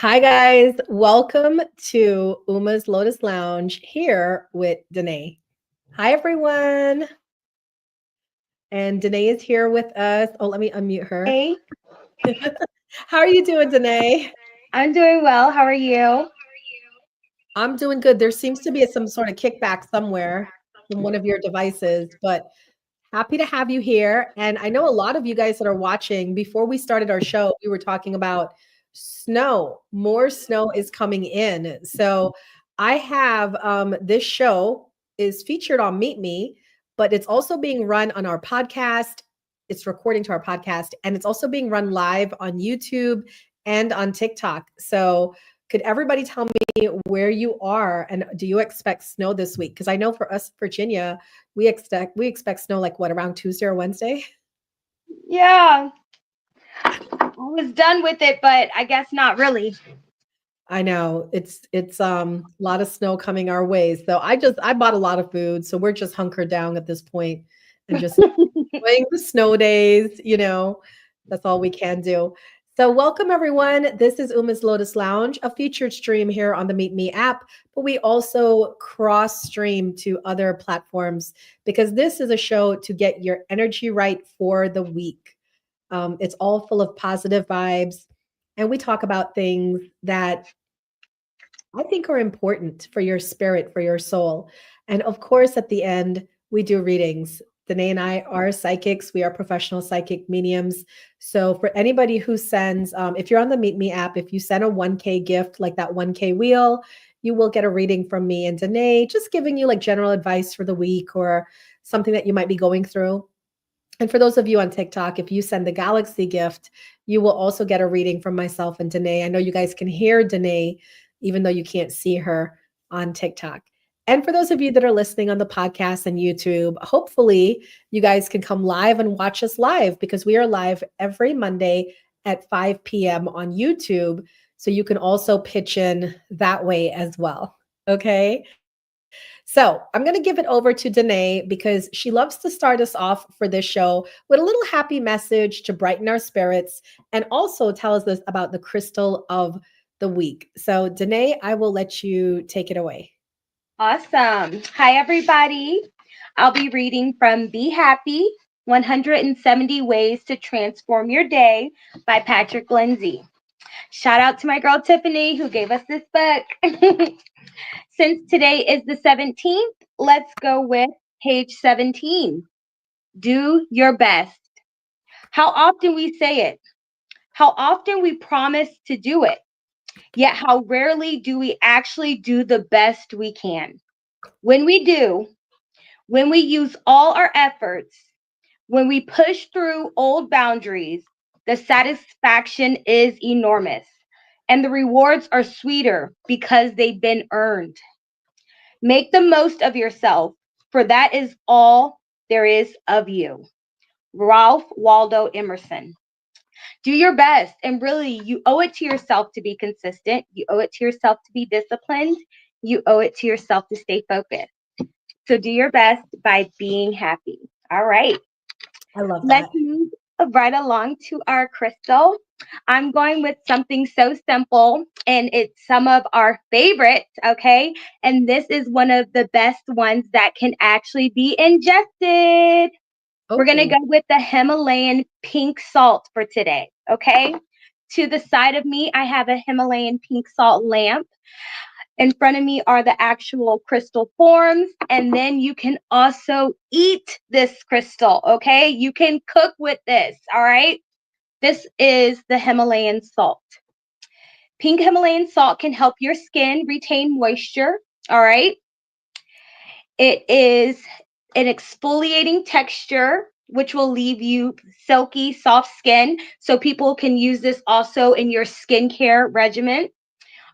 Hi, guys. Welcome to Uma's Lotus Lounge here with Dannea. Hi, everyone. And Dannea is here with us. Oh, let me unmute her. Hey, How are you doing, Dannea? I'm doing well. How are you? I'm doing good. There seems to be some sort of kickback somewhere from one of your devices, but happy to have you here. And I know a lot of you guys that are watching, before we started our show, we were talking about snow. More snow is coming in. So I have this show is featured on Meet Me, but it's also being run on our podcast. It's recording to our podcast, and it's also being run live on YouTube and on TikTok. So could everybody tell me where you are, and do you expect snow this week? Because I know for us, Virginia, we expect snow like what, around Tuesday or Wednesday? Yeah, I was done with it, but I guess not really. I know it's a lot of snow coming our way. So I bought a lot of food. So we're just hunkered down at this point and just enjoying the snow days, that's all we can do. So welcome everyone. This is Uma's Lotus Lounge, a featured stream here on the Meet Me app, but we also cross stream to other platforms because this is a show to get your energy right for the week. It's all full of positive vibes. And we talk about things that I think are important for your spirit, for your soul. And of course, at the end, we do readings. Danae and I are psychics. We are professional psychic mediums. So for anybody who sends, if you're on the Meet Me app, if you send a 1K gift, like that 1K wheel, you will get a reading from me and Danae, just giving you like general advice for the week or something that you might be going through. And for those of you on TikTok, if you send the Galaxy gift, you will also get a reading from myself and Danae. I know you guys can hear Danae, even though you can't see her on TikTok. And for those of you that are listening on the podcast and YouTube, hopefully you guys can come live and watch us live because we are live every Monday at 5 p.m. on YouTube. So you can also pitch in that way as well. Okay. So I'm going to give it over to Danae because she loves to start us off for this show with a little happy message to brighten our spirits and also tells us about the crystal of the week. So Danae, I will let you take it away. Awesome. Hi, everybody. I'll be reading from Be Happy 170 Ways to Transform Your Day by Patrick Lindsay. Shout out to my girl Tiffany who gave us this book. Since today is the 17th, let's go with page 17. Do your best. How often we say it. How often we promise to do it. Yet how rarely do we actually do the best we can. When we do, when we use all our efforts, when we push through old boundaries, the satisfaction is enormous and the rewards are sweeter because they've been earned. Make the most of yourself, for that is all there is of you. Ralph Waldo Emerson. Do your best, and really, you owe it to yourself to be consistent. You owe it to yourself to be disciplined. You owe it to yourself to stay focused. So do your best by being happy. All right. I love Let's that. move right along to our crystal. I'm going with something so simple, and it's some of our favorites, okay? And this is one of the best ones that can actually be ingested. We're going to Oh, go with the Himalayan pink salt for today, okay? To the side of me, I have a Himalayan pink salt lamp. In front of me are the actual crystal forms, and then you can also eat this crystal, okay? You can cook with this, all right? This is the Himalayan salt. Pink Himalayan salt can help your skin retain moisture, all right? It is an exfoliating texture, which will leave you silky, soft skin. So people can use this also in your skincare regimen.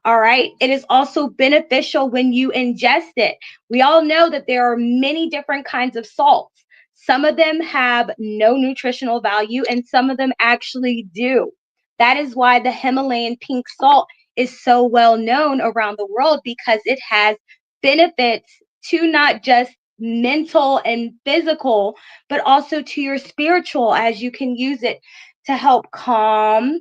All right. It is also beneficial when you ingest it. We all know that there are many different kinds of salts. Some of them have no nutritional value, and some of them actually do. That is why the Himalayan pink salt is so well known around the world, because it has benefits to not just mental and physical, but also to your spiritual, as you can use it to help calm,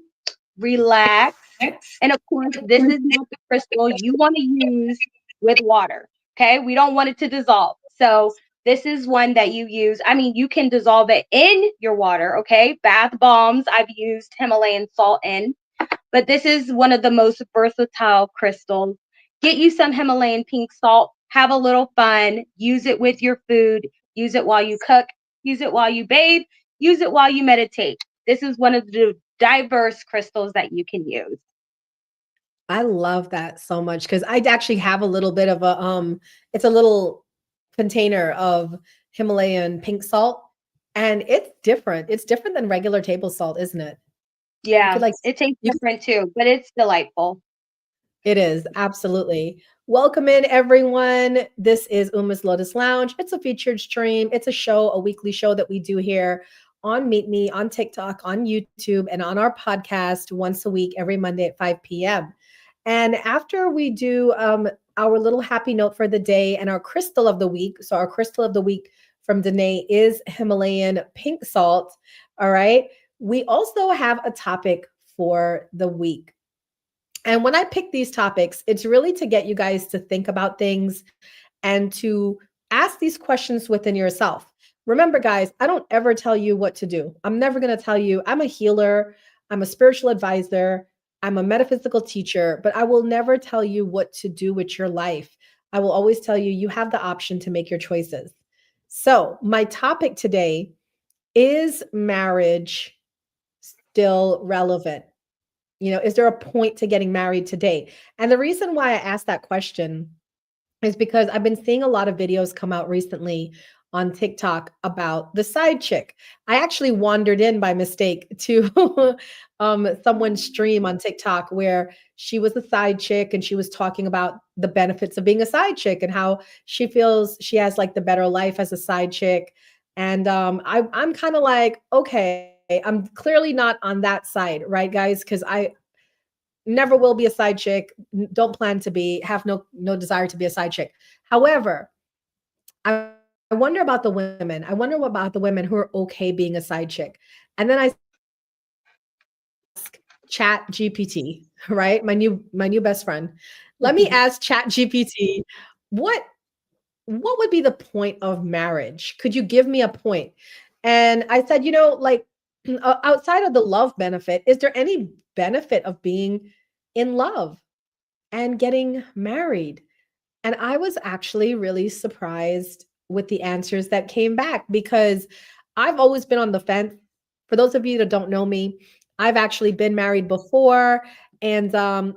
relax, And of course, this is not the crystal you want to use with water. Okay. We don't want it to dissolve. So this is one that you use. I mean, you can dissolve it in your water. Okay. Bath bombs, I've used Himalayan salt in, but this is one of the most versatile crystals. Get you some Himalayan pink salt, have a little fun, use it with your food, use it while you cook, use it while you bathe, use it while you meditate. This is one of the diverse crystals that you can use. I love that so much because I actually have a little bit of a it's a little container of Himalayan pink salt, and it's different. It's different than regular table salt, isn't it? You could Yeah, like it tastes you different too, but it's delightful. It is, absolutely. Welcome in, everyone. This is Uma's Lotus Lounge. It's a featured stream. It's a show, a weekly show that we do here on Meet Me, on TikTok, on YouTube, and on our podcast once a week, every Monday at 5 p.m. And after we do our little happy note for the day and our crystal of the week, so our crystal of the week from Danae is Himalayan pink salt. All right. We also have a topic for the week. And when I pick these topics, it's really to get you guys to think about things and to ask these questions within yourself. Remember, guys, I don't ever tell you what to do. I'm never going to tell you I'm a healer, I'm a spiritual advisor, I'm a metaphysical teacher, but I will never tell you what to do with your life. I will always tell you you have the option to make your choices. So, my topic today is marriage still relevant? Is there a point to getting married today? And the reason why I asked that question is because I've been seeing a lot of videos come out recently on TikTok about the side chick. I actually wandered in by mistake to someone's stream on TikTok where she was a side chick and she was talking about the benefits of being a side chick and how she feels she has like the better life as a side chick. And I'm kind of like, okay, I'm clearly not on that side, right, guys? Because I never will be a side chick, don't plan to be, have no desire to be a side chick. However, I wonder about the women. I wonder about the women who are okay being a side chick. And then I ask Chat GPT, right? My new best friend. Let me ask Chat GPT, what what would be the point of marriage? Could you give me a point? And I said, like outside of the love benefit, is there any benefit of being in love and getting married? And I was actually really surprised with the answers that came back because I've always been on the fence. For those of you that don't know me, I've actually been married before. And, I'm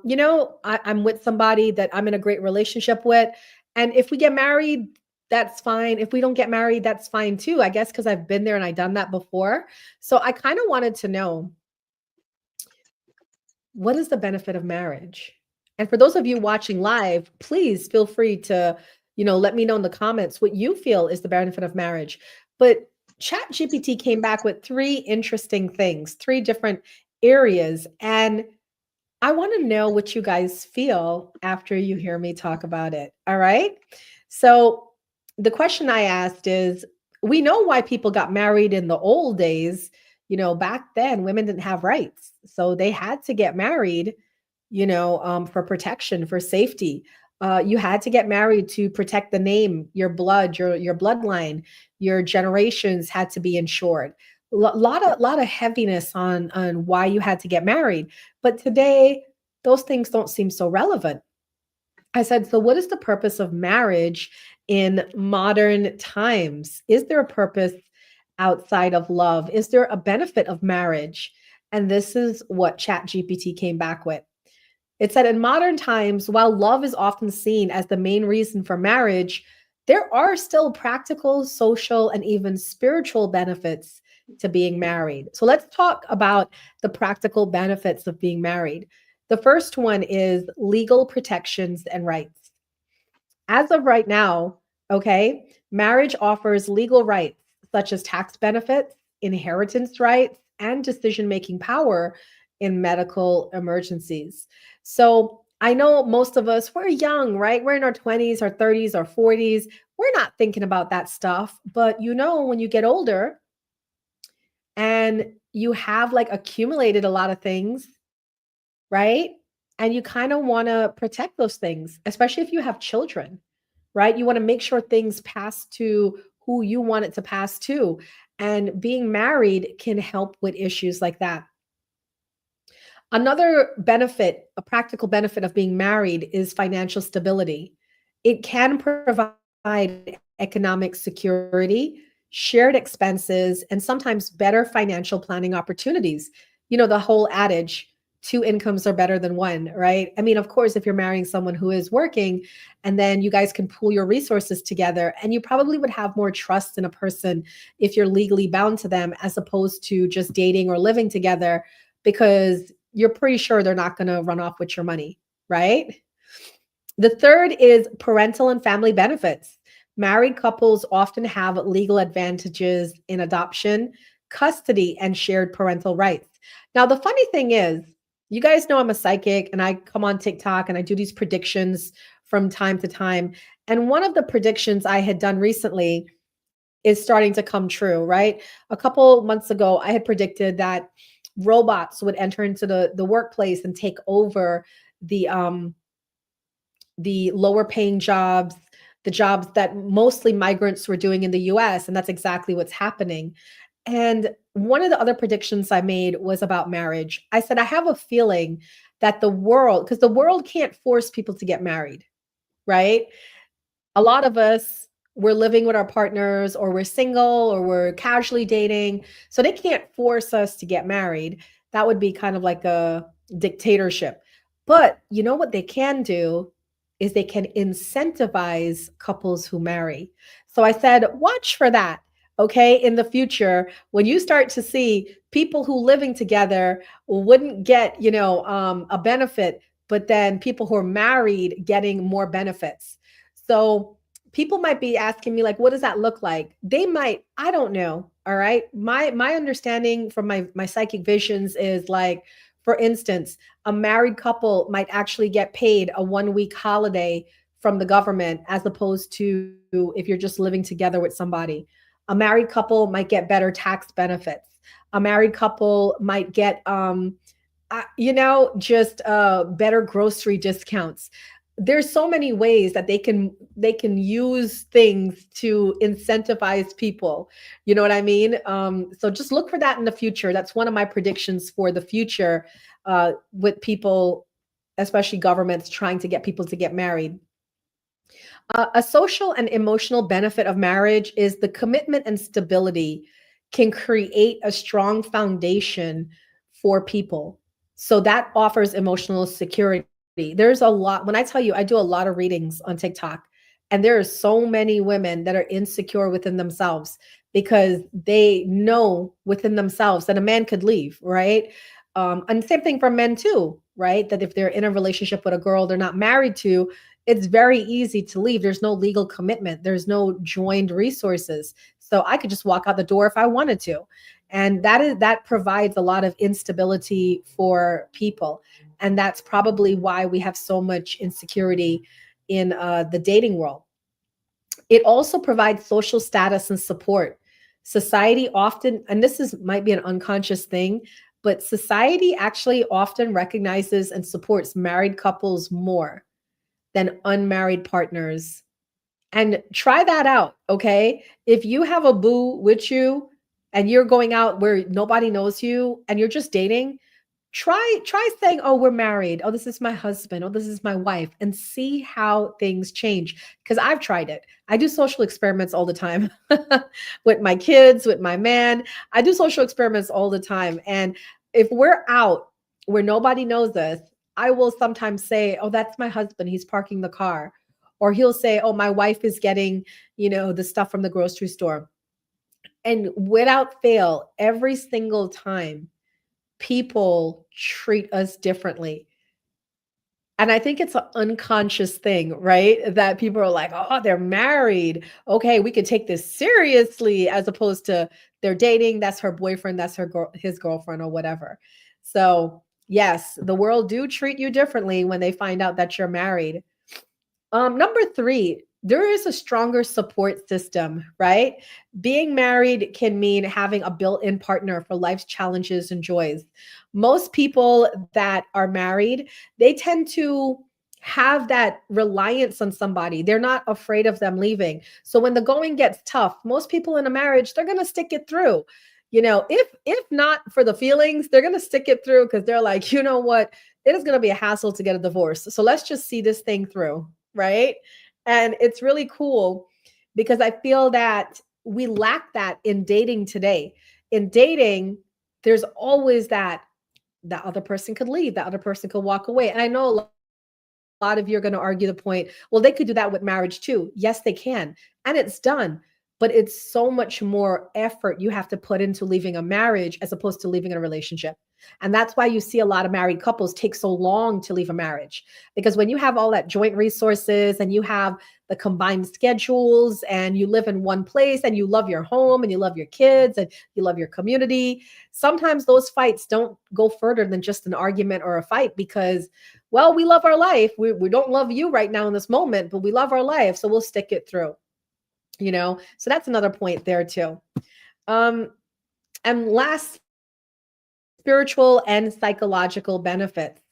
with somebody that I'm in a great relationship with. And if we get married, that's fine. If we don't get married, that's fine too, I guess, because I've been there and I've done that before. So I kind of wanted to know, what is the benefit of marriage? And for those of you watching live, please feel free to, let me know in the comments what you feel is the benefit of marriage. But Chat GPT came back with three interesting things, three different areas. And I want to know what you guys feel after you hear me talk about it. All right. So the question I asked is, we know why people got married in the old days. Back then, women didn't have rights. So they had to get married, for protection, for safety. You had to get married to protect the name, your blood, your bloodline, your generations had to be insured. Lot of heaviness on why you had to get married. But today, those things don't seem so relevant. I said, so what is the purpose of marriage in modern times? Is there a purpose outside of love? Is there a benefit of marriage? And this is what ChatGPT came back with. It said, in modern times, while love is often seen as the main reason for marriage, there are still practical, social, and even spiritual benefits to being married. So let's talk about the practical benefits of being married. The first one is legal protections and rights. As of right now, okay, marriage offers legal rights such as tax benefits, inheritance rights, and decision making power in medical emergencies. So I know most of us, we're young, right? We're in our 20s, our 30s, our 40s. We're not thinking about that stuff. But when you get older and you have like accumulated a lot of things, right? And you kind of want to protect those things, especially if you have children, right? You want to make sure things pass to who you want it to pass to. And being married can help with issues like that. Another benefit, a practical benefit of being married is financial stability. It can provide economic security, shared expenses, and sometimes better financial planning opportunities. You know, the whole adage, two incomes are better than one, right? I mean, of course, if you're marrying someone who is working and then you guys can pool your resources together, and you probably would have more trust in a person if you're legally bound to them as opposed to just dating or living together, because you're pretty sure they're not going to run off with your money, right? The third is parental and family benefits. Married couples often have legal advantages in adoption, custody, and shared parental rights. Now, the funny thing is, you guys know I'm a psychic and I come on TikTok and I do these predictions from time to time. And one of the predictions I had done recently is starting to come true, right? A couple months ago, I had predicted that robots would enter into the workplace and take over the lower paying jobs, the jobs that mostly migrants were doing in the US. And that's exactly what's happening. And one of the other predictions I made was about marriage. I said, I have a feeling that the world, because the world can't force people to get married, right? A lot of us, we're living with our partners or we're single or we're casually dating. So they can't force us to get married. That would be kind of like a dictatorship. But you know what they can do is they can incentivize couples who marry. So I said, watch for that. Okay. In the future, when you start to see people who living together wouldn't get, a benefit, but then people who are married getting more benefits. So people might be asking me like, what does that look like? They might, I don't know. All right. My understanding from my psychic visions is like, for instance, a married couple might actually get paid a 1 week holiday from the government as opposed to if you're just living together with somebody. A married couple might get better tax benefits. A married couple might get just better grocery discounts. There's so many ways that they can use things to incentivize people. You know what I mean? So just look for that in the future. That's one of my predictions for the future, with people, especially governments trying to get people to get married. A social and emotional benefit of marriage is the commitment and stability can create a strong foundation for people. So that offers emotional security. There's a lot, when I tell you, I do a lot of readings on TikTok, and there are so many women that are insecure within themselves because they know within themselves that a man could leave, right? And same thing for men too, right? That if they're in a relationship with a girl they're not married to, it's very easy to leave. There's no legal commitment. There's no joined resources. So I could just walk out the door if I wanted to. And that provides a lot of instability for people. And that's probably why we have so much insecurity in the dating world. It also provides social status and support. Society often, and this is might be an unconscious thing, but society actually often recognizes and supports married couples more than unmarried partners. And try that out, okay? If you have a boo with you and you're going out where nobody knows you and you're just dating, try saying, "Oh, we're married. Oh, this is my husband. Oh, this is my wife," and see how things change. Because I've tried it. I do social experiments all the time with my kids, with my man. I do social experiments all the time. And if we're out where nobody knows us, I will sometimes say, "Oh, that's my husband. He's parking the car." Or he'll say, "Oh, my wife is getting, the stuff from the grocery store." And without fail, every single time, people treat us differently. And I think it's an unconscious thing, right? That people are like, "Oh, they're married. Okay, we could take this seriously," as opposed to they're dating, that's her boyfriend, that's his girlfriend or whatever. So, yes, the world do treat you differently when they find out that you're married. Number 3, there is a stronger support system, right? Being married can mean having a built-in partner for life's challenges and joys. Most people that are married, they tend to have that reliance on somebody. They're not afraid of them leaving. So when the going gets tough, most people in a marriage, they're going to stick it through. If not for the feelings, they're going to stick it through because they're like, you know what? It is going to be a hassle to get a divorce. So let's just see this thing through, right? And it's really cool because I feel that we lack that in dating today. In dating, there's always that other person could leave, that other person could walk away. And I know a lot of you are going to argue the point, well, they could do that with marriage too. Yes, they can. And it's done. But it's so much more effort you have to put into leaving a marriage as opposed to leaving a relationship. And that's why you see a lot of married couples take so long to leave a marriage. Because when you have all that joint resources and you have the combined schedules and you live in one place and you love your home and you love your kids and you love your community, sometimes those fights don't go further than just an argument or a fight because, well, we love our life. We don't love you right now in this moment, but we love our life. So we'll stick it through. So that's another point there too. And last, spiritual and psychological benefits.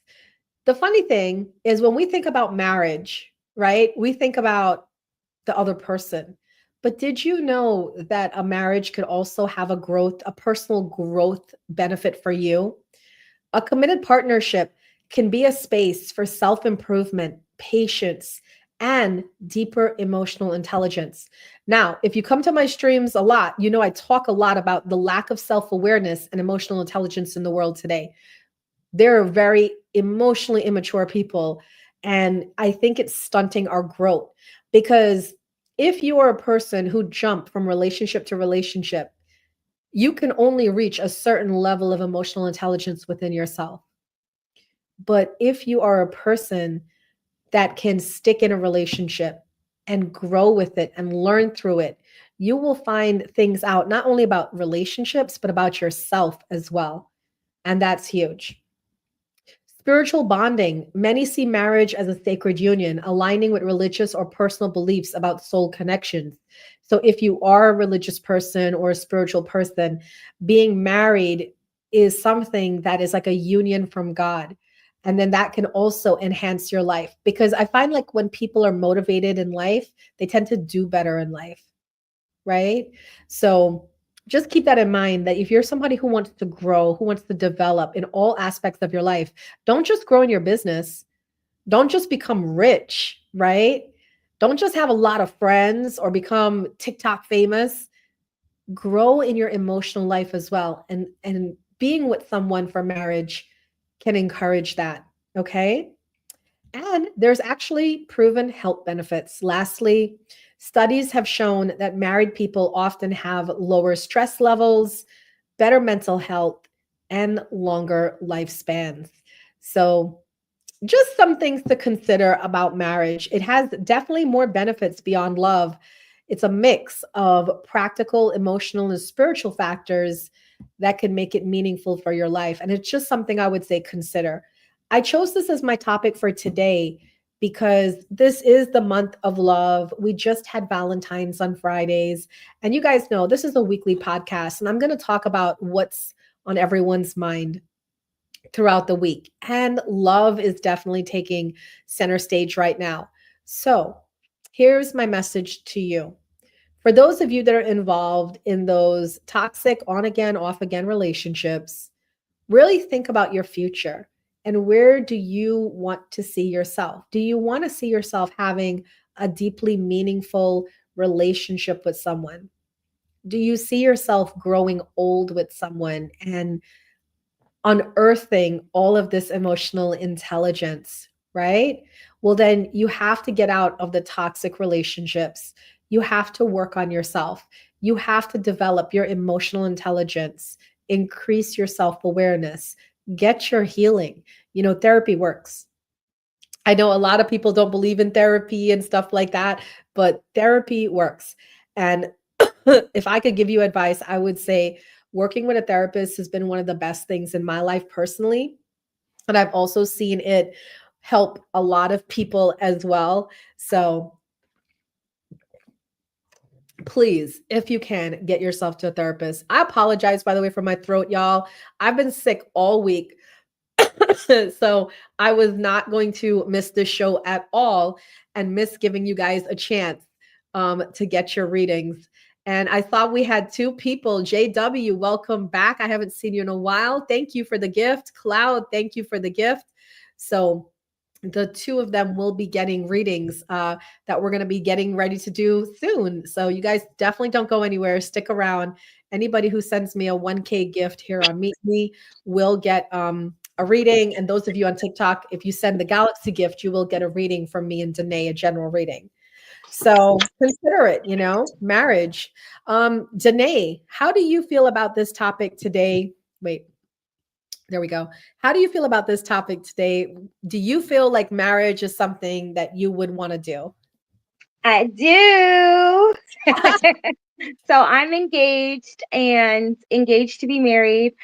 The funny thing is when we think about marriage, right? We think about the other person. But did you know that a marriage could also have a personal growth benefit for you? A committed partnership can be a space for self-improvement, patience, and deeper emotional intelligence. Now, if you come to my streams a lot, I talk a lot about the lack of self-awareness and emotional intelligence in the world today. There are very emotionally immature people, and I think it's stunting our growth because if you are a person who jump from relationship to relationship, you can only reach a certain level of emotional intelligence within yourself. But if you are a person that can stick in a relationship and grow with it and learn through it, you will find things out, not only about relationships, but about yourself as well. And that's huge. Spiritual bonding. Many see marriage as a sacred union, aligning with religious or personal beliefs about soul connections. So if you are a religious person or a spiritual person, being married is something that is like a union from God. And then that can also enhance your life because I find like when people are motivated in life, they tend to do better in life, right? So just keep that in mind that if you're somebody who wants to grow, who wants to develop in all aspects of your life, don't just grow in your business. Don't just become rich, right? Don't just have a lot of friends or become TikTok famous. Grow in your emotional life as well. And being with someone for marriage can encourage that. Okay. And there's actually proven health benefits. Lastly, studies have shown that married people often have lower stress levels, better mental health, and longer lifespans. So, just some things to consider about marriage. It has definitely more benefits beyond love. It's a mix of practical, emotional, and spiritual factors that can make it meaningful for your life. And it's just something I would say consider. I chose this as my topic for today because this is the month of love. We just had Valentine's on Fridays. And you guys know this is a weekly podcast, and I'm going to talk about what's on everyone's mind throughout the week. And love is definitely taking center stage right now. So here's my message to you. For those of you that are involved in those toxic on again, off again relationships, really think about your future and where do you want to see yourself? Do you want to see yourself having a deeply meaningful relationship with someone? Do you see yourself growing old with someone and unearthing all of this emotional intelligence, right? Well, then you have to get out of the toxic relationships. You have to work on yourself. You have to develop your emotional intelligence, increase your self awareness, get your healing. Therapy works. I know a lot of people don't believe in therapy and stuff like that, but therapy works. And if I could give you advice, I would say working with a therapist has been one of the best things in my life personally. And I've also seen it help a lot of people as well. So please, if you can, get yourself to a therapist. I apologize, by the way, for my throat, y'all. I've been sick all week. So I was not going to miss this show at all and miss giving you guys a chance to get your readings. And I thought we had two people. JW, welcome back. I haven't seen you in a while. Thank you for the gift. Cloud, thank you for the gift. So the two of them will be getting readings that we're going to be getting ready to do soon. So you guys definitely don't go anywhere. Stick around. Anybody who sends me a 1K gift here on Meet Me will get a reading. And those of you on TikTok, if you send the Galaxy gift, you will get a reading from me and Danae, a general reading. So consider it, marriage. Danae, how do you feel about this topic today? Wait. There we go. How do you feel about this topic today? Do you feel like marriage is something that you would want to do? I do. So I'm engaged and engaged to be married.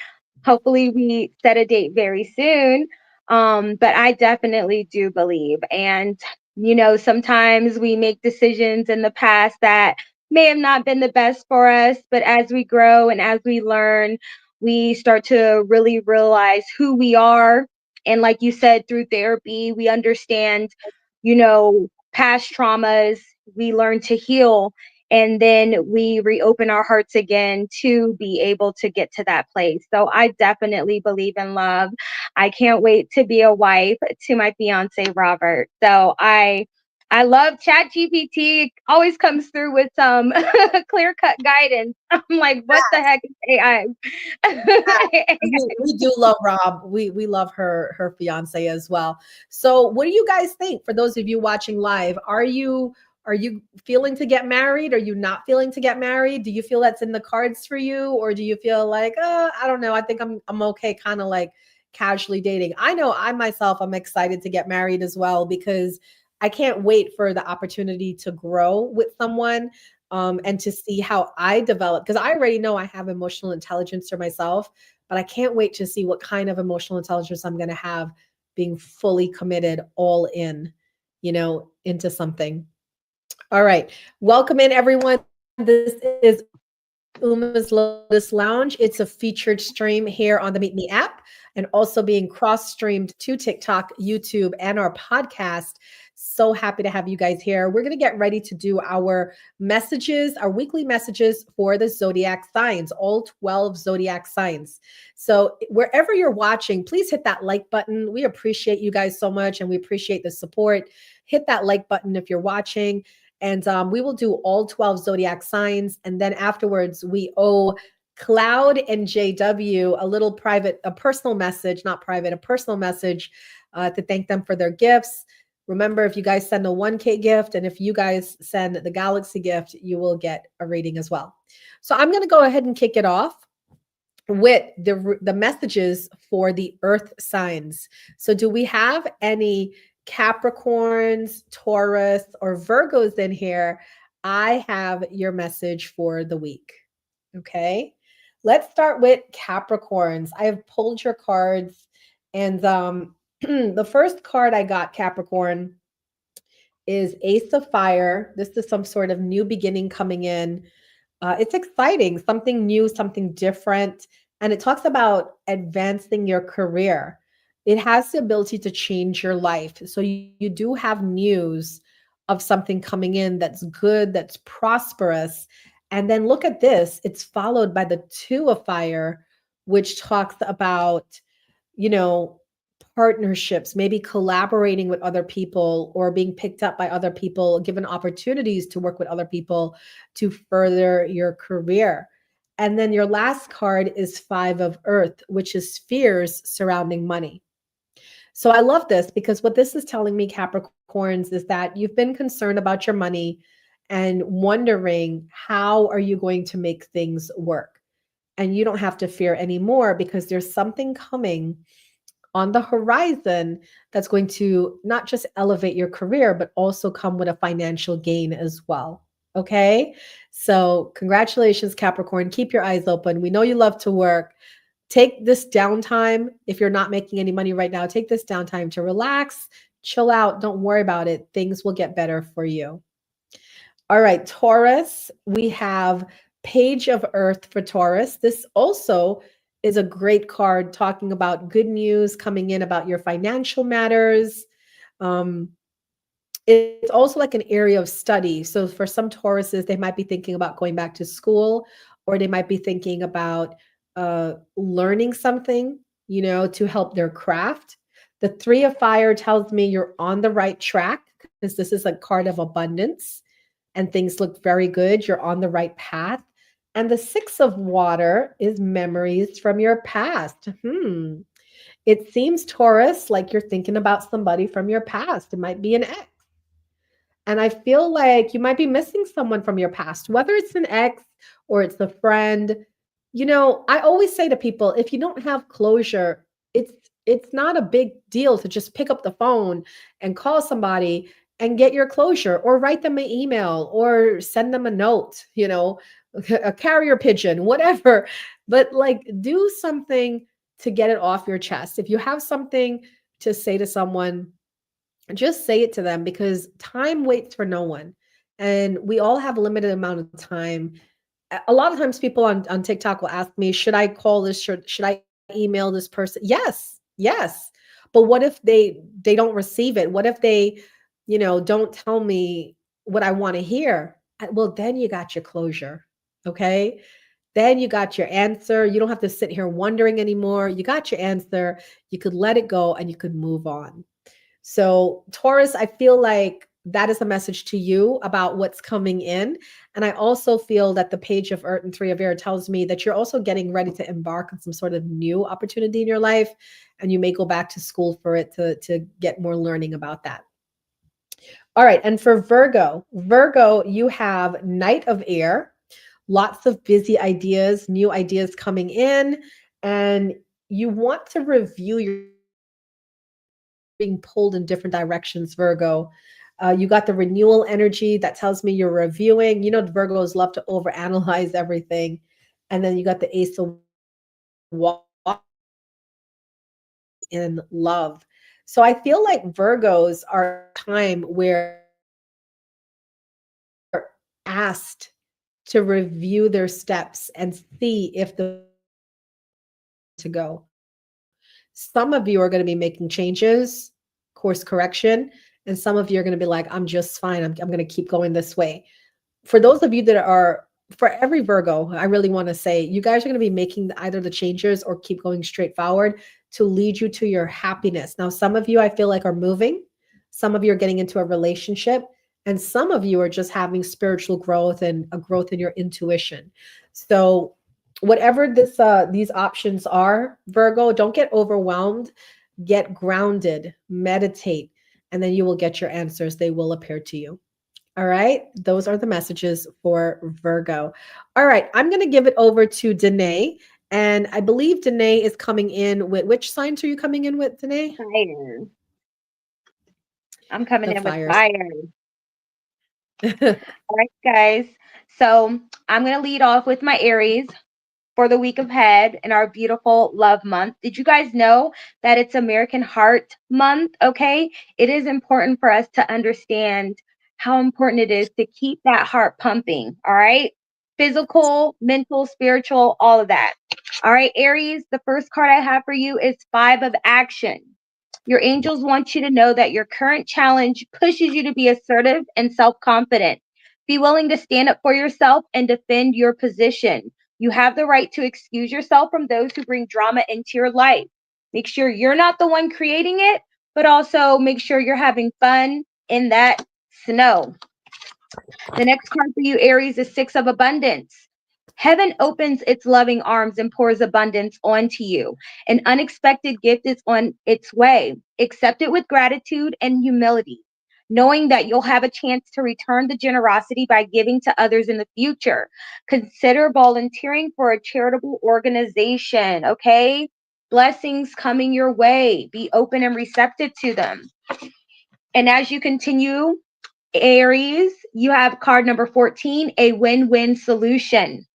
Hopefully we set a date very soon. But I definitely do believe. And, sometimes we make decisions in the past that may have not been the best for us. But as we grow and as we learn, we start to really realize who we are. And like you said, through therapy, we understand, past traumas, we learn to heal, and then we reopen our hearts again to be able to get to that place. So I definitely believe in love. I can't wait to be a wife to my fiance Robert. So I love ChatGPT. It always comes through with some clear cut guidance. I'm like, what the heck is AI? We do love Rob. We love her fiance as well. So what do you guys think? For those of you watching live, are you feeling to get married? Are you not feeling to get married? Do you feel that's in the cards for you? Or do you feel like, I don't know, I think I'm okay, kind of like casually dating? I know I myself, I'm excited to get married as well, because I can't wait for the opportunity to grow with someone and to see how I develop. Because I already know I have emotional intelligence for myself, but I can't wait to see what kind of emotional intelligence I'm going to have being fully committed all in, into something. All right. Welcome in, everyone. This is Uma's Lotus Lounge. It's a featured stream here on the Meet Me app and also being cross-streamed to TikTok, YouTube, and our podcast. So happy to have you guys here. We're going to get ready to do our messages, our weekly messages for the zodiac signs, all 12 zodiac signs. So wherever you're watching, please hit that like button. We appreciate you guys so much, and we appreciate the support. Hit that like button if you're watching. And we will do all 12 zodiac signs. And then afterwards, we owe Cloud and JW a personal message, not private, a personal message to thank them for their gifts. Remember, if you guys send a 1K gift and if you guys send the Galaxy gift, you will get a reading as well. So I'm going to go ahead and kick it off with the messages for the earth signs. So do we have any Capricorns, Taurus, or Virgos in here? I have your message for the week. Okay. Let's start with Capricorns. I have pulled your cards, and the first card I got, Capricorn, is Ace of Fire. This is some sort of new beginning coming in. It's exciting, something new, something different. And it talks about advancing your career. It has the ability to change your life. So you do have news of something coming in that's good, that's prosperous. And then look at this. It's followed by the Two of Fire, which talks about, partnerships, maybe collaborating with other people or being picked up by other people, given opportunities to work with other people to further your career. And then your last card is Five of Earth, which is fears surrounding money. So I love this, because what this is telling me, Capricorns, is that you've been concerned about your money and wondering, how are you going to make things work? And you don't have to fear anymore, because there's something coming on the horizon that's going to not just elevate your career, but also come with a financial gain as well. Okay. So congratulations, Capricorn. Keep your eyes open. We know you love to work. Take this downtime. If you're not making any money right now, take this downtime to relax, chill out. Don't worry about it. Things will get better for you. All right, Taurus, we have Page of Earth for Taurus. This also is a great card talking about good news coming in about your financial matters. Um, it's also like an area of study. So for some Tauruses, they might be thinking about going back to school, or they might be thinking about learning something, to help their craft. The Three of Fire tells me you're on the right track because this is a card of abundance and things look very good. You're on the right path. And the Six of Water is memories from your past. It seems, Taurus, like you're thinking about somebody from your past. It might be an ex. And I feel like you might be missing someone from your past, whether it's an ex or it's a friend. I always say to people, if you don't have closure, it's not a big deal to just pick up the phone and call somebody and get your closure, or write them an email or send them a note, a carrier pigeon, whatever. But like, do something to get it off your chest. If you have something to say to someone, just say it to them, because time waits for no one. And we all have a limited amount of time. A lot of times people on TikTok will ask me, should I call this? Should I email this person? Yes. But what if they don't receive it? What if they, don't tell me what I want to hear? Well, then you got your closure. Okay. Then you got your answer. You don't have to sit here wondering anymore. You got your answer. You could let it go and you could move on. So, Taurus, I feel like that is a message to you about what's coming in. And I also feel that the Page of Earth and Three of Air tells me that you're also getting ready to embark on some sort of new opportunity in your life. And you may go back to school for it to get more learning about that. All right. And for Virgo, you have Knight of Air, lots of busy ideas, new ideas coming in, and you want to review your being pulled in different directions, Virgo. You got the renewal energy that tells me you're reviewing. The Virgos love to overanalyze everything. And then you got the Ace of Wands in love. So I feel like Virgos are a time where they're asked to review their steps and see if the to go. Some of you are going to be making changes, course correction, and some of you are going to be like, I'm just fine. I'm going to keep going this way. For those of you that are, for every Virgo, I really want to say you guys are going to be making either the changes or keep going straight forward to lead you to your happiness. Now, some of you I feel like are moving, some of you are getting into a relationship, and some of you are just having spiritual growth and a growth in your intuition. So whatever these options are, Virgo, don't get overwhelmed, get grounded, meditate, and then you will get your answers. They will appear to you. All right. Those are the messages for Virgo. All right. I'm going to give it over to Danae. And I believe Danae is coming in with, which signs are you coming in with, Danae? Fire. I'm coming The in with fires. fire. All right, guys. So I'm going to lead off with my Aries for the week ahead in our beautiful love month. Did you guys know that it's American Heart Month? Okay. It is important for us to understand how important it is to keep that heart pumping. All right. Physical, mental, spiritual, all of that. All right, Aries, the first card I have for you is Five of Action. Your angels want you to know that your current challenge pushes you to be assertive and self-confident. Be willing to stand up for yourself and defend your position. You have the right to excuse yourself from those who bring drama into your life. Make sure you're not the one creating it, but also make sure you're having fun in that snow. The next card for you, Aries, is Six of Abundance. Heaven opens its loving arms and pours abundance onto you. An unexpected gift is on its way. Accept it with gratitude and humility, knowing that you'll have a chance to return the generosity by giving to others in the future. Consider volunteering for a charitable organization, okay? Blessings coming your way. Be open and receptive to them. And as you continue, Aries, you have card number 14, a win-win solution.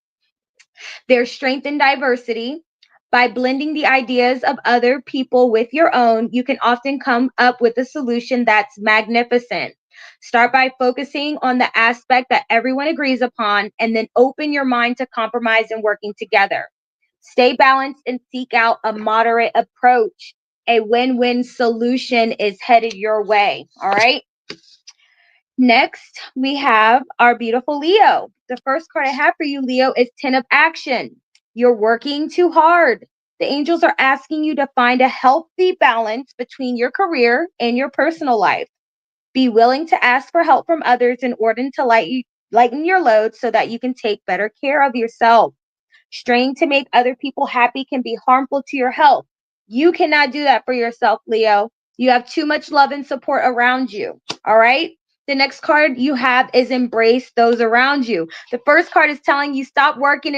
There's strength in diversity. By blending the ideas of other people with your own, you can often come up with a solution that's magnificent. Start by focusing on the aspect that everyone agrees upon, and then open your mind to compromise and working together. Stay balanced and seek out a moderate approach. A win-win solution is headed your way. All right. Next, we have our beautiful Leo. The first card I have for you, Leo, is 10 of Action. You're working too hard. The angels are asking you to find a healthy balance between your career and your personal life. Be willing to ask for help from others in order to lighten your load so that you can take better care of yourself. Straying to make other people happy can be harmful to your health. You cannot do that for yourself, Leo. You have too much love and support around you. All right. The next card you have is embrace those around you. The first card is telling you stop working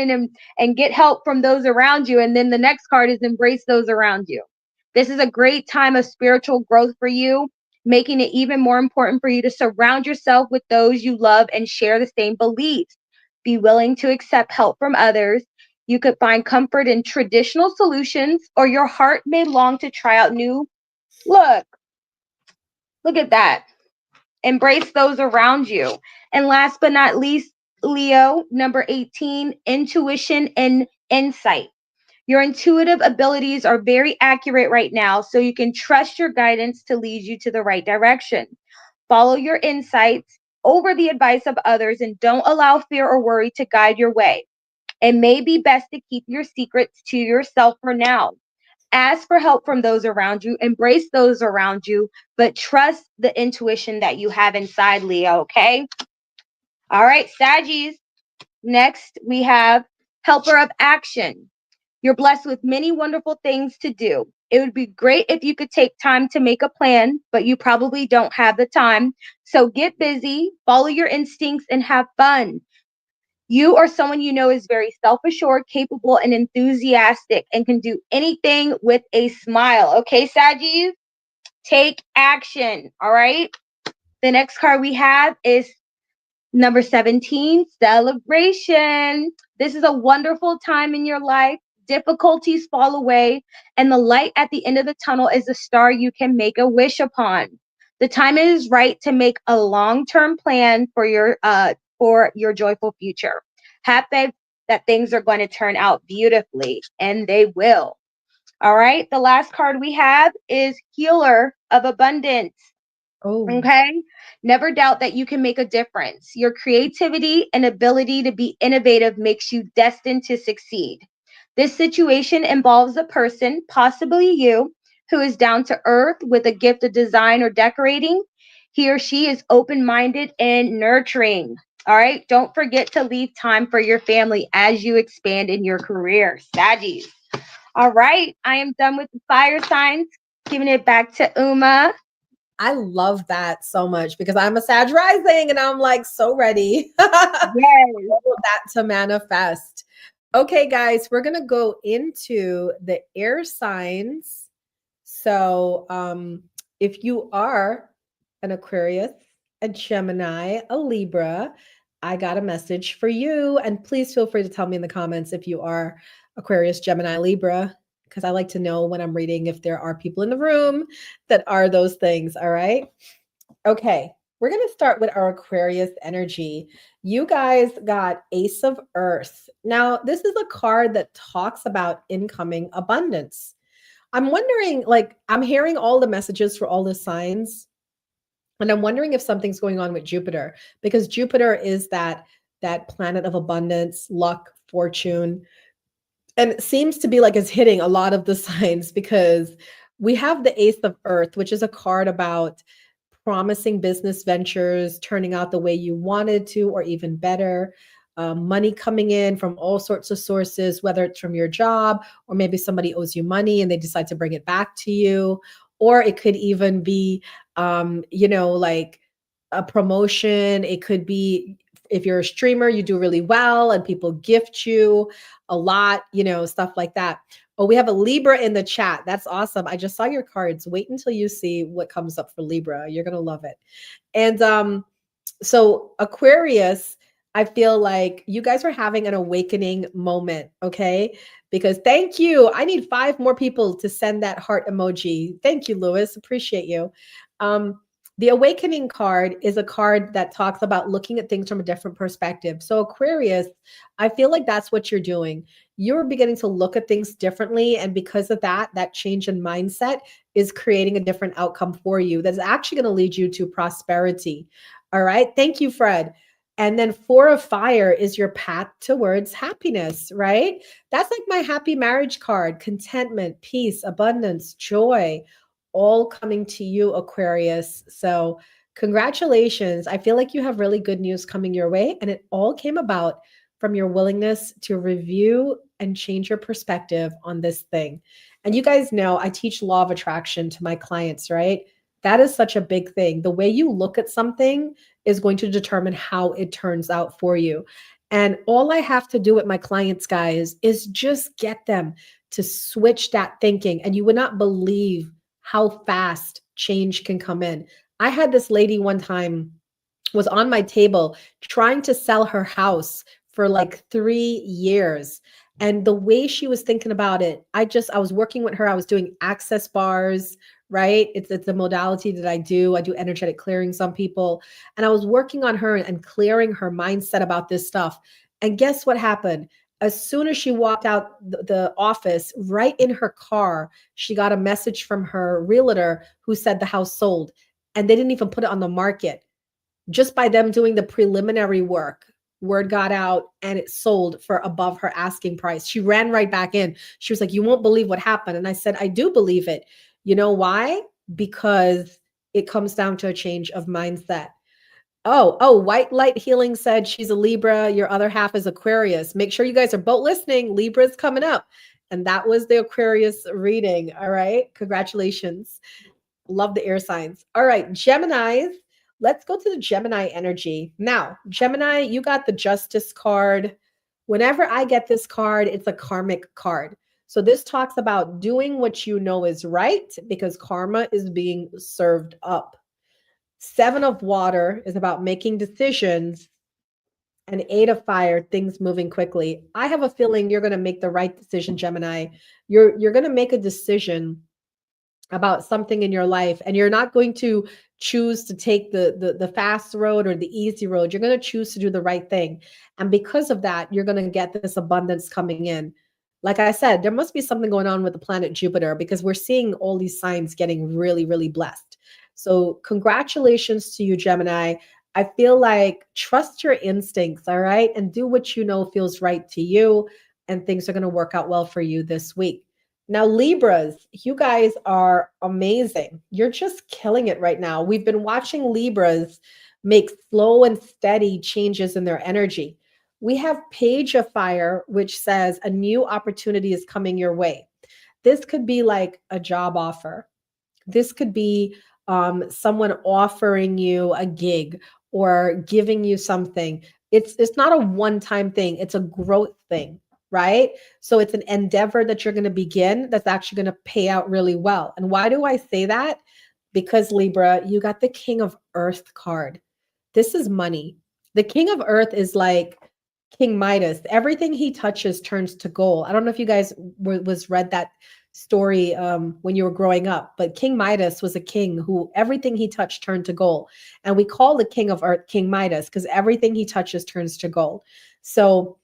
and get help from those around you. And then the next card is embrace those around you. This is a great time of spiritual growth for you, making it even more important for you to surround yourself with those you love and share the same beliefs. Be willing to accept help from others. You could find comfort in traditional solutions, or your heart may long to try out new. Look, look at that. Embrace those around you. And last but not least, Leo, number 18, intuition and insight. Your intuitive abilities are very accurate right now, so you can trust your guidance to lead you to the right direction. Follow your insights over the advice of others and don't allow fear or worry to guide your way. It may be best to keep your secrets to yourself for now. Ask for help from those around you, embrace those around you, but trust the intuition that you have inside, Leo, okay? All right, Saggies. Next, we have helper of action. You're blessed with many wonderful things to do. It would be great if you could take time to make a plan, but you probably don't have the time. So get busy, follow your instincts, and have fun. You or someone you know is very self assured, capable, and enthusiastic and can do anything with a smile. Okay, Saggies? Take action. All right. The next card we have is number 17, celebration. This is a wonderful time in your life. Difficulties fall away, and the light at the end of the tunnel is a star you can make a wish upon. The time is right to make a long-term plan for your joyful future. Have faith that things are going to turn out beautifully, and they will. All right. The last card we have is healer of abundance. Oh, Okay. Never doubt that you can make a difference. Your creativity and ability to be innovative makes you destined to succeed. This situation involves a person, possibly you, who is down to earth with a gift of design or decorating. He or she is open minded and nurturing. All right. Don't forget to leave time for your family as you expand in your career. Saggies. All right. I am done with the fire signs. Giving it back to Uma. I love that so much because I'm a Sag rising and I'm like so ready. Yes. All of that to manifest. Okay, guys, we're going to go into the air signs. So, if you are an Aquarius, a Gemini, a Libra, I got a message for you. And please feel free to tell me in the comments if you are Aquarius, Gemini, Libra, because I like to know when I'm reading if there are people in the room that are those things. All right. Okay. We're going to start with our Aquarius energy. You guys got Ace of Earth. Now, this is a card that talks about incoming abundance. I'm wondering, like, I'm hearing all the messages for all the signs, and I'm wondering if something's going on with Jupiter, because Jupiter is that planet of abundance, luck, fortune, and it seems to be like it's hitting a lot of the signs because we have the Ace of Earth, which is a card about promising business ventures turning out the way you wanted to, or even better. Money coming in from all sorts of sources, whether it's from your job, or maybe somebody owes you money and they decide to bring it back to you. Or it could even be, like a promotion. It could be if you're a streamer, you do really well and people gift you a lot, stuff like that. Oh, we have a Libra in the chat. That's awesome. I just saw your cards. Wait until you see what comes up for Libra. You're going to love it. And so Aquarius, I feel like you guys are having an awakening moment, okay? Because thank you. I need 5 more people to send that heart emoji. Thank you, Lewis. Appreciate you. The awakening card is a card that talks about looking at things from a different perspective. So, Aquarius, I feel like that's what you're doing. You're beginning to look at things differently. And because of that, that change in mindset is creating a different outcome for you that's actually going to lead you to prosperity. All right. Thank you, Fred. And then Four of Fire is your path towards happiness, right? That's like my happy marriage card: contentment, peace, abundance, joy, all coming to you, Aquarius. So, congratulations. I feel like you have really good news coming your way. And it all came about from your willingness to review and change your perspective on this thing. And you guys know I teach law of attraction to my clients, right? That is such a big thing. The way you look at something is going to determine how it turns out for you. And all I have to do with my clients, guys, is just get them to switch that thinking. And you would not believe how fast change can come in. I had this lady one time was on my table trying to sell her house for like 3 years. And the way she was thinking about it, I was working with her. I was doing access bars, right? It's a modality that I do. I do energetic clearing some people. And I was working on her and clearing her mindset about this stuff. And guess what happened? As soon as she walked out the office, right in her car, she got a message from her realtor who said the house sold. And they didn't even put it on the market. Just by them doing the preliminary work, word got out and it sold for above her asking price. She ran right back in. She was like, "You won't believe what happened." And I said, "I do believe it." You know why? Because it comes down to a change of mindset. White Light Healing said she's a Libra. Your other half is Aquarius. Make sure you guys are both listening. Libra's coming up. And that was the Aquarius reading. All right. Congratulations. Love the air signs. All right. Geminis. Let's go to the Gemini energy. Now, Gemini, you got the Justice card. Whenever I get this card, it's a karmic card. So this talks about doing what you know is right because karma is being served up. Seven of Water is about making decisions, and Eight of Fire, things moving quickly. I have a feeling you're going to make the right decision, Gemini. You're going to make a decision about something in your life, and you're not going to choose to take the fast road or the easy road. You're going to choose to do the right thing. And because of that, you're going to get this abundance coming in. Like I said, there must be something going on with the planet Jupiter because we're seeing all these signs getting really, really blessed. So congratulations to you, Gemini. I feel like trust your instincts, all right? And do what you know feels right to you, and things are going to work out well for you this week. Now, Libras, you guys are amazing. You're just killing it right now. We've been watching Libras make slow and steady changes in their energy. We have Page of Fire, which says a new opportunity is coming your way. This could be like a job offer. This could be someone offering you a gig or giving you something. It's not a one-time thing. It's a growth thing, right? So it's an endeavor that you're going to begin that's actually going to pay out really well. And why do I say that? Because Libra, you got the King of Earth card. This is money. The King of Earth is like King Midas. Everything he touches turns to gold. I don't know if you guys was read that story when you were growing up, but King Midas was a king who everything he touched turned to gold. And we call the King of Earth King Midas because everything he touches turns to gold. So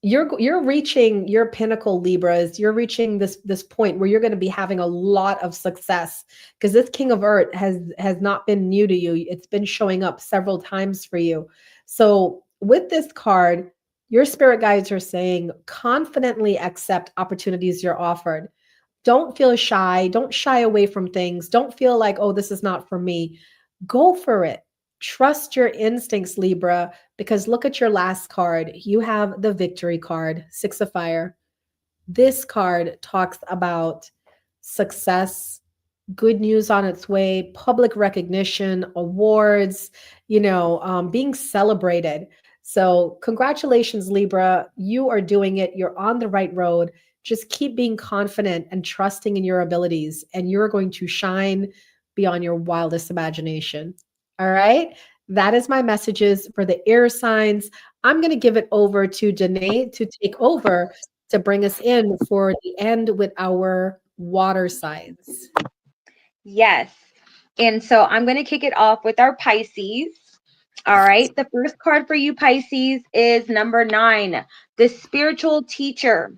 you're reaching your pinnacle, Libras. You're reaching this point where you're going to be having a lot of success because this King of Earth has not been new to you. It's been showing up several times for you. So with this card, your spirit guides are saying confidently accept opportunities you're offered. Don't feel shy. Don't shy away from things. Don't feel like, oh, this is not for me. Go for it. Trust your instincts, Libra, because look at your last card. You have the Victory card, Six of Fire. This card talks about success, good news on its way, public recognition, awards, being celebrated. So congratulations, Libra. You are doing it. You're on the right road. Just keep being confident and trusting in your abilities, and you're going to shine beyond your wildest imagination. All right. That is my messages for the air signs. I'm going to give it over to Danae to take over to bring us in for the end with our water signs. Yes. And so I'm going to kick it off with our Pisces. All right. The first card for you, Pisces, is number 9, the spiritual teacher.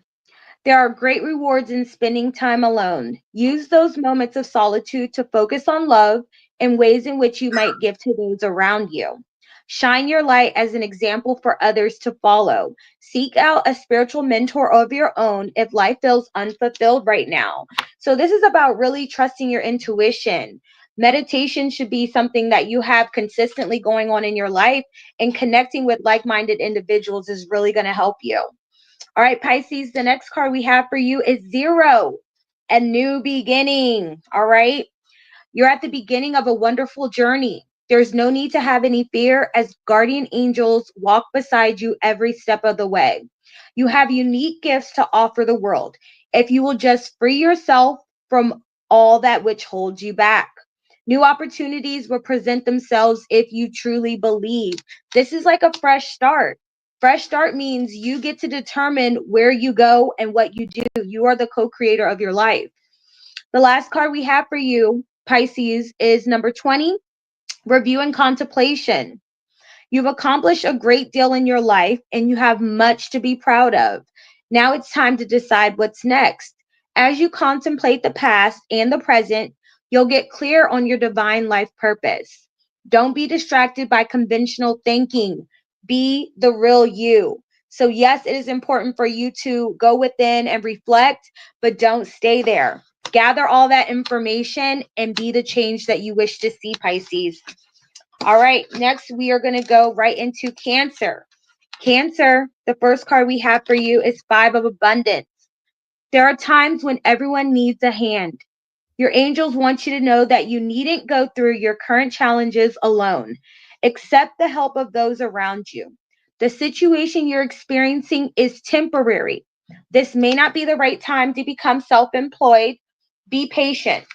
There are great rewards in spending time alone. Use those moments of solitude to focus on love and ways in which you might give to those around you. Shine your light as an example for others to follow. Seek out a spiritual mentor of your own if life feels unfulfilled right now. So, this is about really trusting your intuition. Meditation should be something that you have consistently going on in your life, and connecting with like minded individuals is really going to help you. All right, Pisces, the next card we have for you is 0, a new beginning. All right. You're at the beginning of a wonderful journey. There's no need to have any fear as guardian angels walk beside you every step of the way. You have unique gifts to offer the world if you will just free yourself from all that which holds you back. New opportunities will present themselves if you truly believe. This is like a fresh start. Fresh start means you get to determine where you go and what you do. You are the co-creator of your life. The last card we have for you, Pisces, is number 20, review and contemplation. You've accomplished a great deal in your life and you have much to be proud of. Now it's time to decide what's next. As you contemplate the past and the present, you'll get clear on your divine life purpose. Don't be distracted by conventional thinking. Be the real you. So, yes, it is important for you to go within and reflect, but don't stay there. Gather all that information and be the change that you wish to see, Pisces. All right, next we are going to go right into Cancer. Cancer, the first card we have for you is 5 of Abundance. There are times when everyone needs a hand. Your angels want you to know that you needn't go through your current challenges alone. Accept the help of those around you. The situation you're experiencing is temporary. This may not be the right time to become self-employed. Be patient.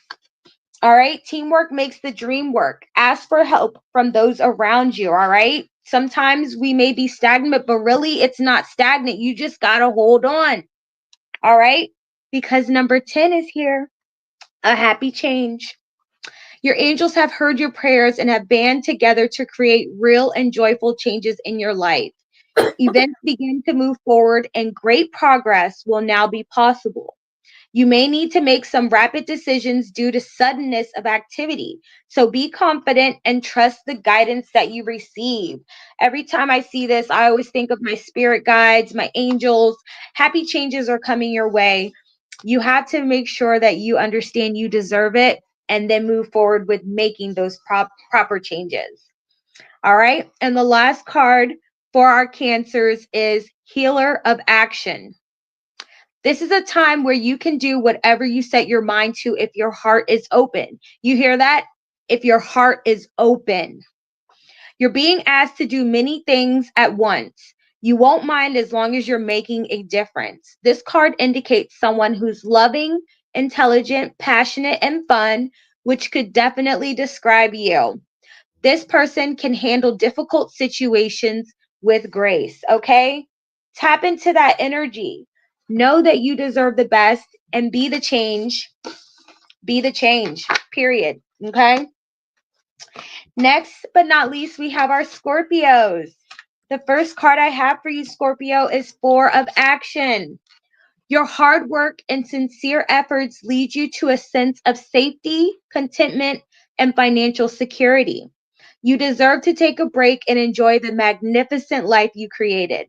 All right. Teamwork makes the dream work. Ask for help from those around you. All right. Sometimes we may be stagnant, but really it's not stagnant. You just got to hold on. All right. Because number 10 is here, a happy change. Your angels have heard your prayers and have band together to create real and joyful changes in your life. Events begin to move forward and great progress will now be possible. You may need to make some rapid decisions due to suddenness of activity. So be confident and trust the guidance that you receive. Every time I see this, I always think of my spirit guides, my angels. Happy changes are coming your way. You have to make sure that you understand you deserve it and then move forward with making those proper changes. All right. And the last card for our Cancers is Healer of Action. This is a time where you can do whatever you set your mind to if your heart is open. You hear that? If your heart is open. You're being asked to do many things at once. You won't mind as long as you're making a difference. This card indicates someone who's loving, intelligent, passionate, and fun, which could definitely describe you. This person can handle difficult situations with grace, okay? Tap into that energy. Know that you deserve the best and be the change. Be the change, period, okay? Next but not least, we have our Scorpios. The first card I have for you, Scorpio, is 4 of Action. Your hard work and sincere efforts lead you to a sense of safety, contentment, and financial security. You deserve to take a break and enjoy the magnificent life you created.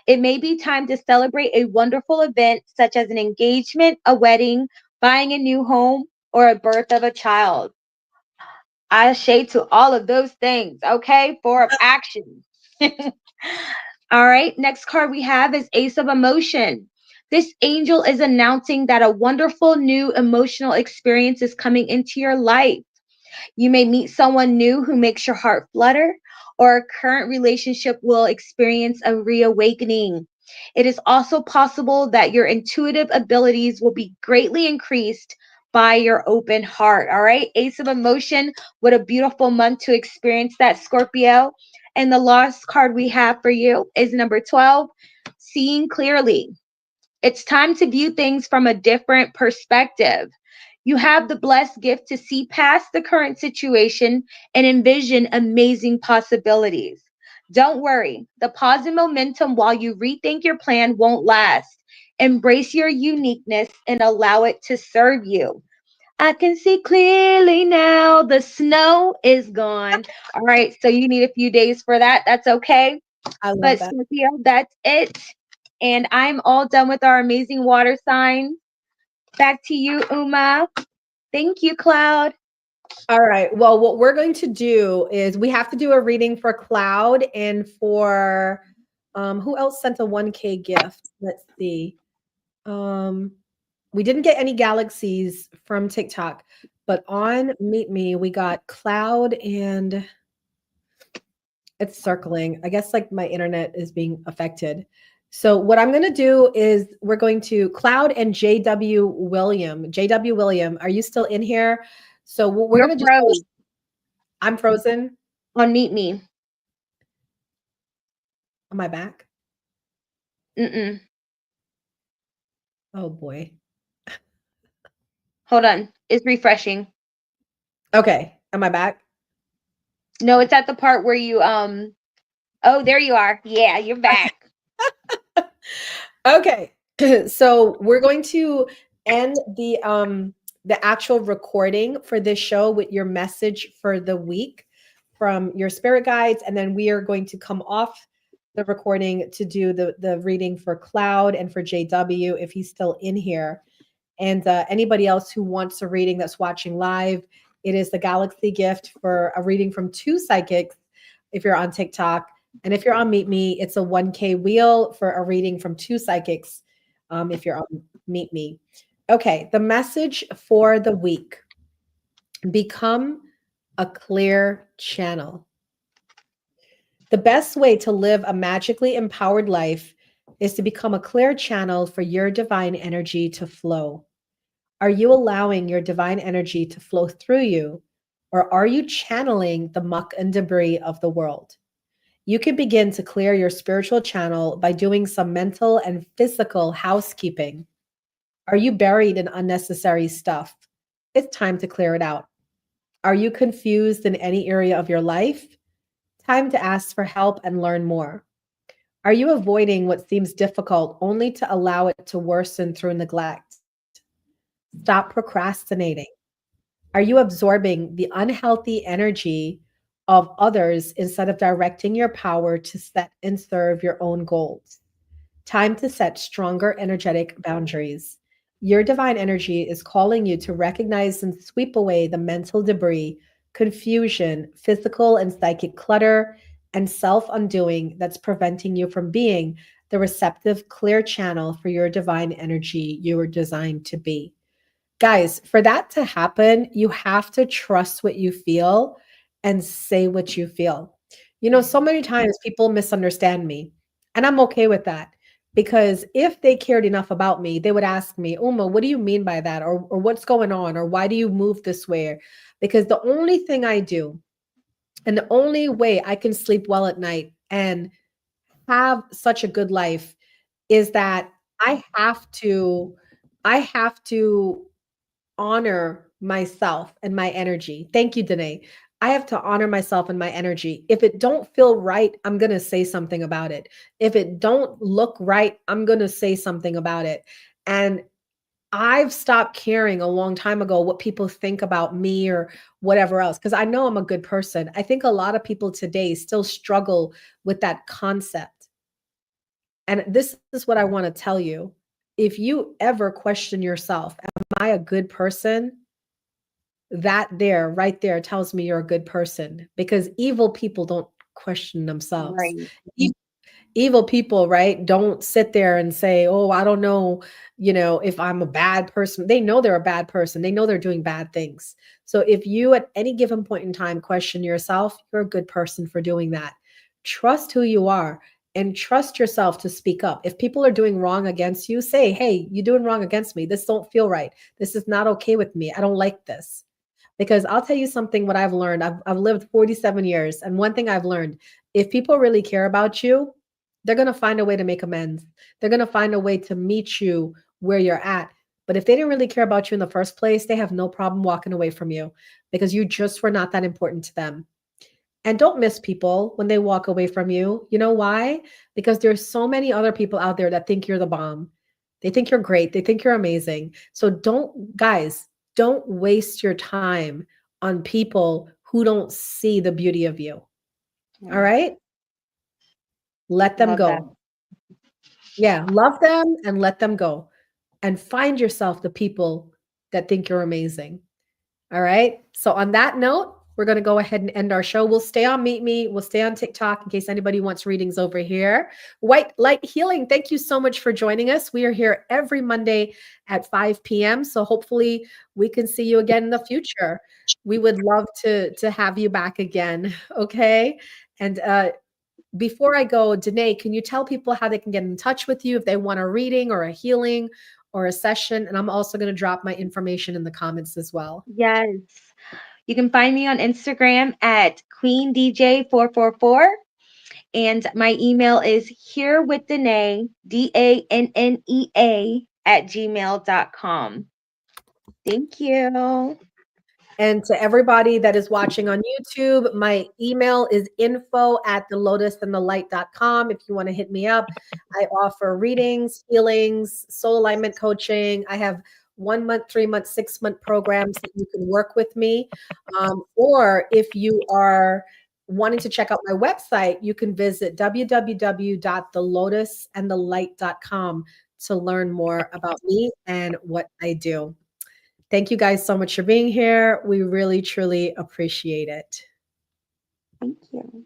It may be time to celebrate a wonderful event such as an engagement, a wedding, buying a new home, or a birth of a child. I shade to all of those things, okay? 4 of Action. All right, next card we have is Ace of Emotion. This angel is announcing that a wonderful new emotional experience is coming into your life. You may meet someone new who makes your heart flutter, or a current relationship will experience a reawakening. It is also possible that your intuitive abilities will be greatly increased by your open heart. All right, Ace of Emotion, what a beautiful month to experience that, Scorpio. And the last card we have for you is number 12, Seeing Clearly. It's time to view things from a different perspective. You have the blessed gift to see past the current situation and envision amazing possibilities. Don't worry, the pause and momentum while you rethink your plan won't last. Embrace your uniqueness and allow it to serve you. I can see clearly now the snow is gone. All right, so you need a few days for that. That's okay. I love But that. Scorpio, that's it. And I'm all done with our amazing water signs. Back to you, Uma. Thank you, Cloud. All right. Well, what we're going to do is we have to do a reading for Cloud and for who else sent a 1K gift? Let's see. Um we didn't get any galaxies from TikTok, but on Meet Me, we got Cloud and it's circling. I guess like my internet is being affected. So what I'm going to do is we're going to Cloud and JW William. JW William, are you still in here? So what we're You're going to froze just I'm frozen. on Meet Me. Am I back? Mm-mm. Oh boy. Hold on. It's refreshing. Okay. Am I back? No, it's at the part where you oh, there you are. Yeah, you're back. Okay. So we're going to end the actual recording for this show with your message for the week from your spirit guides, and then we are going to come off the recording to do the reading for Cloud and for JW if he's still in here. And anybody else who wants a reading that's watching live, it is the Galaxy gift for a reading from two psychics if you're on TikTok. And if you're on Meet Me, it's a 1K wheel for a reading from two psychics if you're on Meet Me. Okay, the message for the week. Become a clear channel. The best way to live a magically empowered life is to become a clear channel for your divine energy to flow. Are you allowing your divine energy to flow through you, or are you channeling the muck and debris of the world? You can begin to clear your spiritual channel by doing some mental and physical housekeeping. Are you buried in unnecessary stuff? It's time to clear it out. Are you confused in any area of your life? Time to ask for help and learn more. Are you avoiding what seems difficult only to allow it to worsen through neglect? Stop procrastinating. Are you absorbing the unhealthy energy of others instead of directing your power to set and serve your own goals? Time to set stronger energetic boundaries. Your divine energy is calling you to recognize and sweep away the mental debris, confusion, physical and psychic clutter, and self undoing that's preventing you from being the receptive, clear channel for your divine energy you were designed to be. Guys, for that to happen, you have to trust what you feel and say what you feel. You know, so many times people misunderstand me, and I'm okay with that because if they cared enough about me, they would ask me, Uma, what do you mean by that? Or what's going on? Or why do you move this way? Because the only thing I do and the only way I can sleep well at night and have such a good life is that I have to honor myself and my energy. Thank you, Danae. I have to honor myself and my energy. If it don't feel right, I'm going to say something about it. If it don't look right, I'm going to say something about it. And I've stopped caring a long time ago what people think about me or whatever else because I know I'm a good person. I think a lot of people today still struggle with that concept. And this is what I want to tell you. If you ever question yourself, am I a good person? That there, right there, tells me you're a good person because evil people don't question themselves. Right. E- Evil people, right, don't sit there and say, oh, I don't know, if I'm a bad person. They know they're a bad person. They know they're doing bad things. So if you at any given point in time question yourself, you're a good person for doing that. Trust who you are and trust yourself to speak up. If people are doing wrong against you, say, hey, you're doing wrong against me. This don't feel right. This is not okay with me. I don't like this. Because I'll tell you something, what I've learned. I've lived 47 years. And one thing I've learned, if people really care about you, they're going to find a way to make amends. They're going to find a way to meet you where you're at. But if they didn't really care about you in the first place, they have no problem walking away from you because you just were not that important to them. And don't miss people when they walk away from you. You know why? Because there's so many other people out there that think you're the bomb. They think you're great. They think you're amazing. So guys, don't waste your time on people who don't see the beauty of you. All right? Let them Love that. go. Yeah, love them and let them go. And find yourself the people that think you're amazing. All right. So on that note, we're going to go ahead and end our show. We'll stay on Meet Me. We'll stay on TikTok in case anybody wants readings over here. White Light Healing, thank you so much for joining us. We are here every Monday at 5 p.m. So hopefully we can see you again in the future. We would love to have you back again. Okay. And before I go, Danae, can you tell people how they can get in touch with you if they want a reading or a healing or a session? And I'm also going to drop my information in the comments as well. Yes. You can find me on Instagram at QueenDJ444. And my email is herewithdannea, DANNEA @gmail.com. Thank you. And to everybody that is watching on YouTube, my email is info@thelotusandthelight.com. If you want to hit me up, I offer readings, healings, soul alignment coaching. I have 1 month, 3 month, 6 month programs that you can work with me. Or if you are wanting to check out my website, you can visit www.thelotusandthelight.com to learn more about me and what I do. Thank you guys so much for being here. We really, truly appreciate it. Thank you.